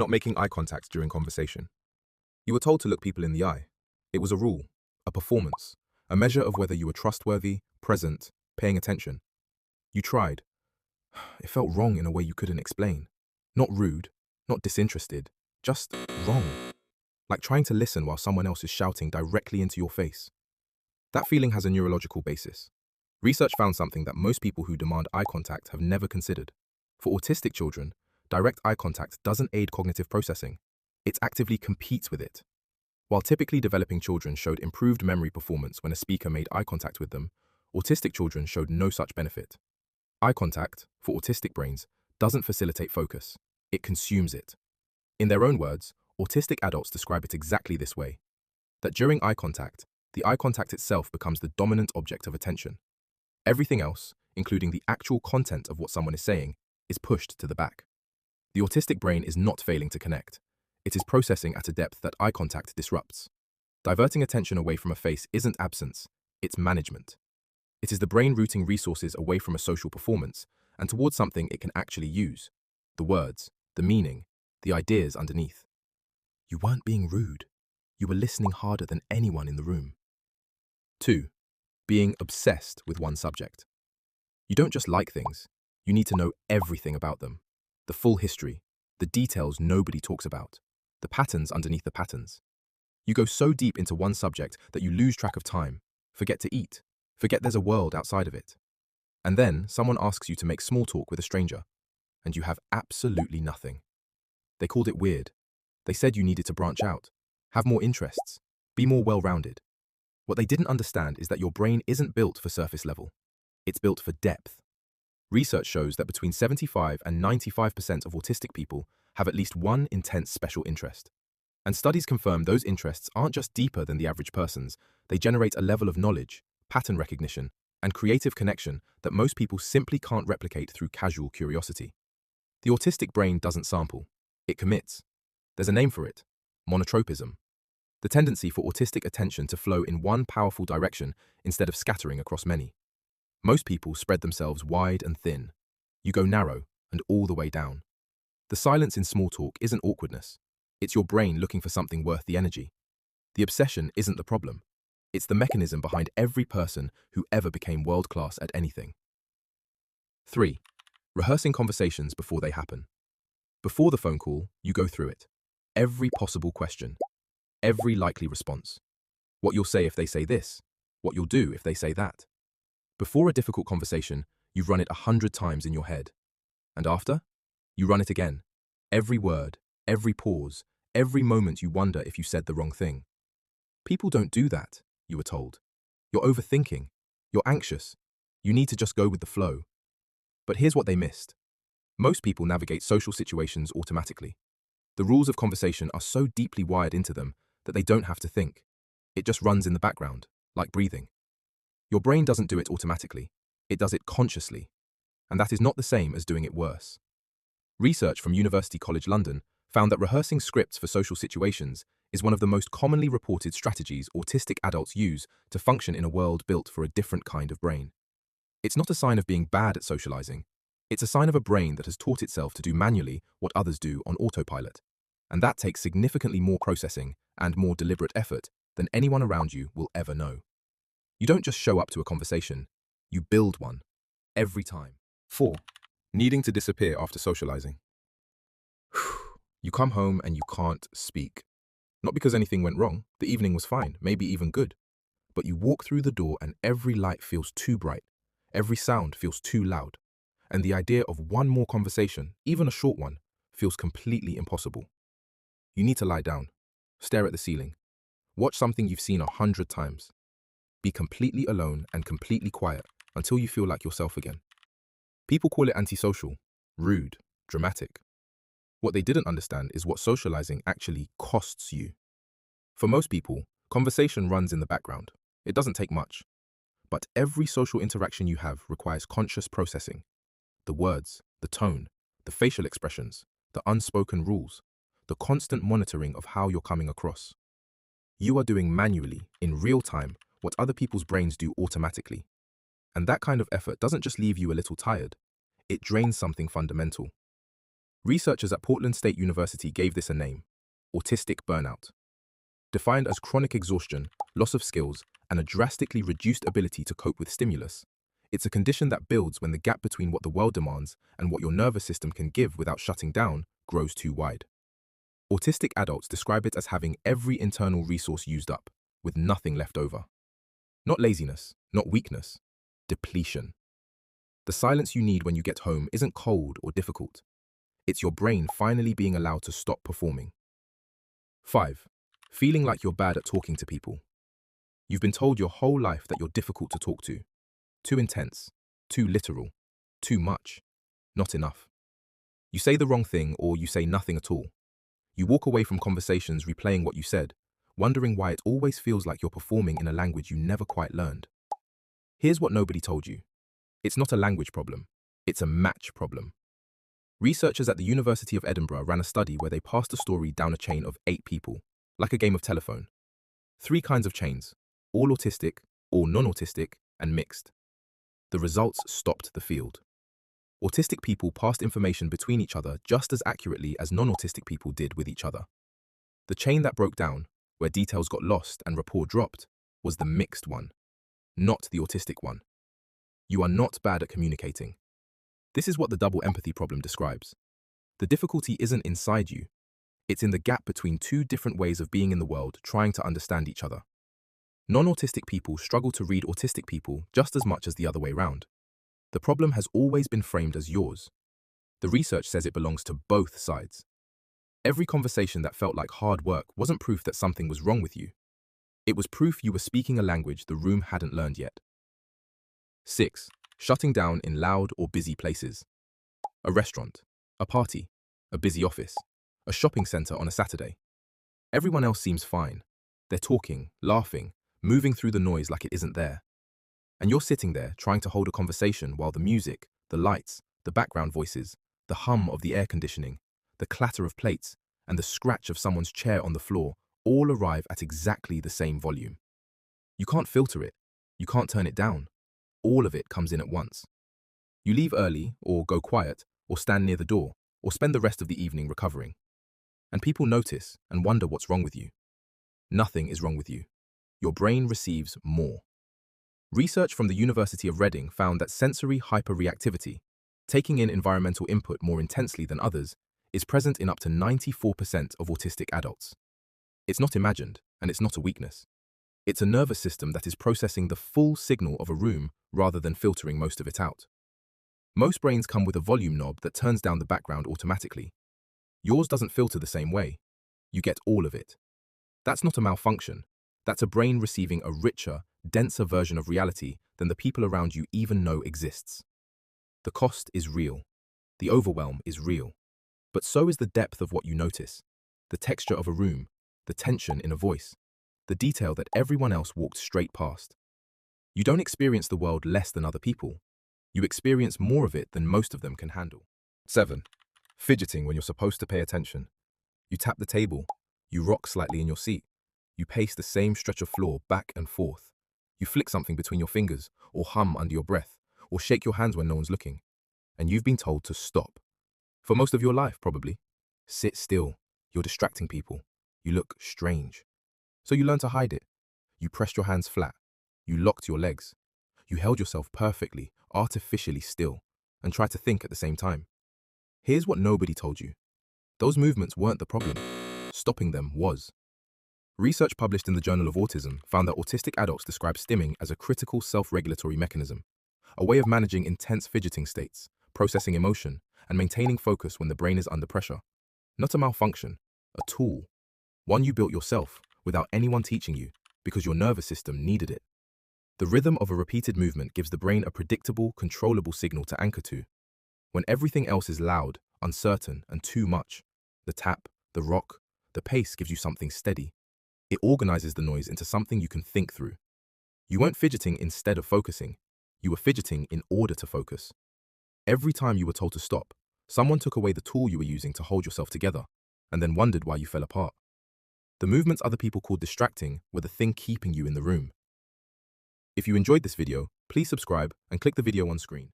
Not making eye contact during conversation. You were told to look people in the eye. It was a rule, a performance, a measure of whether you were trustworthy, present, paying attention. You tried. It felt wrong in a way you couldn't explain. Not rude, not disinterested, just wrong. Like trying to listen while someone else is shouting directly into your face. That feeling has a neurological basis. Research found something that most people who demand eye contact have never considered. For autistic children, direct eye contact doesn't aid cognitive processing. It actively competes with it. While typically developing children showed improved memory performance when a speaker made eye contact with them, autistic children showed no such benefit. Eye contact, for autistic brains, doesn't facilitate focus. It consumes it. In their own words, autistic adults describe it exactly this way: that during eye contact, the eye contact itself becomes the dominant object of attention. Everything else, including the actual content of what someone is saying, is pushed to the back. The autistic brain is not failing to connect. It is processing at a depth that eye contact disrupts. Diverting attention away from a face isn't absence, it's management. It is the brain routing resources away from a social performance and towards something it can actually use: the words, the meaning, the ideas underneath. You weren't being rude. You were listening harder than anyone in the room. 2. Being obsessed with one subject. You don't just like things, you need to know everything about them. The full history, the details nobody talks about, the patterns underneath the patterns. You go so deep into one subject that you lose track of time, forget to eat, forget there's a world outside of it. And then someone asks you to make small talk with a stranger, and you have absolutely nothing. They called it weird. They said you needed to branch out, have more interests, be more well-rounded. What they didn't understand is that your brain isn't built for surface level. It's built for depth. Research shows that between 75 and 95% of autistic people have at least one intense special interest. And studies confirm those interests aren't just deeper than the average person's, they generate a level of knowledge, pattern recognition, and creative connection that most people simply can't replicate through casual curiosity. The autistic brain doesn't sample, it commits. There's a name for it: monotropism. The tendency for autistic attention to flow in one powerful direction instead of scattering across many. Most people spread themselves wide and thin. You go narrow and all the way down. The silence in small talk isn't awkwardness. It's your brain looking for something worth the energy. The obsession isn't the problem. It's the mechanism behind every person who ever became world-class at anything. 3. Rehearsing conversations before they happen. Before the phone call, you go through it. Every possible question. Every likely response. What you'll say if they say this. What you'll do if they say that. Before a difficult conversation, you run it 100 times in your head. And after? You run it again. Every word, every pause, every moment you wonder if you said the wrong thing. People don't do that, you were told. You're overthinking. You're anxious. You need to just go with the flow. But here's what they missed. Most people navigate social situations automatically. The rules of conversation are so deeply wired into them that they don't have to think. It just runs in the background, like breathing. Your brain doesn't do it automatically. It does it consciously. And that is not the same as doing it worse. Research from University College London found that rehearsing scripts for social situations is one of the most commonly reported strategies autistic adults use to function in a world built for a different kind of brain. It's not a sign of being bad at socializing. It's a sign of a brain that has taught itself to do manually what others do on autopilot. And that takes significantly more processing and more deliberate effort than anyone around you will ever know. You don't just show up to a conversation, you build one, every time. 4. Needing to disappear after socializing. You come home and you can't speak. Not because anything went wrong, the evening was fine, maybe even good. But you walk through the door and every light feels too bright, every sound feels too loud, and the idea of one more conversation, even a short one, feels completely impossible. You need to lie down, stare at the ceiling, watch something you've seen 100 times. Be completely alone and completely quiet until you feel like yourself again. People call it antisocial, rude, dramatic. What they didn't understand is what socializing actually costs you. For most people, conversation runs in the background. It doesn't take much. But every social interaction you have requires conscious processing. The words, the tone, the facial expressions, the unspoken rules, the constant monitoring of how you're coming across. You are doing manually, in real time, what other people's brains do automatically. And that kind of effort doesn't just leave you a little tired, it drains something fundamental. Researchers at Portland State University gave this a name: autistic burnout. Defined as chronic exhaustion, loss of skills, and a drastically reduced ability to cope with stimulus. It's a condition that builds when the gap between what the world demands and what your nervous system can give without shutting down grows too wide. Autistic adults describe it as having every internal resource used up, with nothing left over. Not laziness, not weakness, depletion. The silence you need when you get home isn't cold or difficult. It's your brain finally being allowed to stop performing. 5. Feeling like you're bad at talking to people. You've been told your whole life that you're difficult to talk to. Too intense, too literal, too much, not enough. You say the wrong thing or you say nothing at all. You walk away from conversations replaying what you said, wondering why it always feels like you're performing in a language you never quite learned. Here's what nobody told you. It's not a language problem, it's a match problem. Researchers at the University of Edinburgh ran a study where they passed a story down a chain of 8 people, like a game of telephone. 3 kinds of chains, all autistic, all non-autistic, and mixed. The results stopped the field. Autistic people passed information between each other just as accurately as non-autistic people did with each other. The chain that broke down, where details got lost and rapport dropped, was the mixed one, not the autistic one. You are not bad at communicating. This is what the double empathy problem describes. The difficulty isn't inside you. It's in the gap between 2 different ways of being in the world trying to understand each other. Non-autistic people struggle to read autistic people just as much as the other way round. The problem has always been framed as yours. The research says it belongs to both sides. Every conversation that felt like hard work wasn't proof that something was wrong with you. It was proof you were speaking a language the room hadn't learned yet. 6. Shutting down in loud or busy places. A restaurant, a party, a busy office, a shopping center on a Saturday. Everyone else seems fine. They're talking, laughing, moving through the noise like it isn't there. And you're sitting there trying to hold a conversation while the music, the lights, the background voices, the hum of the air conditioning, the clatter of plates, and the scratch of someone's chair on the floor all arrive at exactly the same volume. You can't filter it. You can't turn it down. All of it comes in at once. You leave early, or go quiet, or stand near the door, or spend the rest of the evening recovering. And people notice and wonder what's wrong with you. Nothing is wrong with you. Your brain receives more. Research from the University of Reading found that sensory hyperreactivity, taking in environmental input more intensely than others, is present in up to 94% of autistic adults. It's not imagined, and it's not a weakness. It's a nervous system that is processing the full signal of a room rather than filtering most of it out. Most brains come with a volume knob that turns down the background automatically. Yours doesn't filter the same way. You get all of it. That's not a malfunction. That's a brain receiving a richer, denser version of reality than the people around you even know exists. The cost is real. The overwhelm is real. But so is the depth of what you notice, the texture of a room, the tension in a voice, the detail that everyone else walked straight past. You don't experience the world less than other people. You experience more of it than most of them can handle. 7. Fidgeting when you're supposed to pay attention. You tap the table. You rock slightly in your seat. You pace the same stretch of floor back and forth. You flick something between your fingers, or hum under your breath, or shake your hands when no one's looking. And you've been told to stop. For most of your life, probably. Sit still. You're distracting people. You look strange. So you learn to hide it. You pressed your hands flat. You locked your legs. You held yourself perfectly, artificially still, and tried to think at the same time. Here's what nobody told you. Those movements weren't the problem. Stopping them was. Research published in the Journal of Autism found that autistic adults describe stimming as a critical self-regulatory mechanism, a way of managing intense fidgeting states, processing emotion, and maintaining focus when the brain is under pressure. Not a malfunction, a tool. One you built yourself, without anyone teaching you, because your nervous system needed it. The rhythm of a repeated movement gives the brain a predictable, controllable signal to anchor to. When everything else is loud, uncertain, and too much, the tap, the rock, the pace gives you something steady. It organizes the noise into something you can think through. You weren't fidgeting instead of focusing. You were fidgeting in order to focus. Every time you were told to stop, someone took away the tool you were using to hold yourself together, and then wondered why you fell apart. The movements other people called distracting were the thing keeping you in the room. If you enjoyed this video, please subscribe and click the video on screen.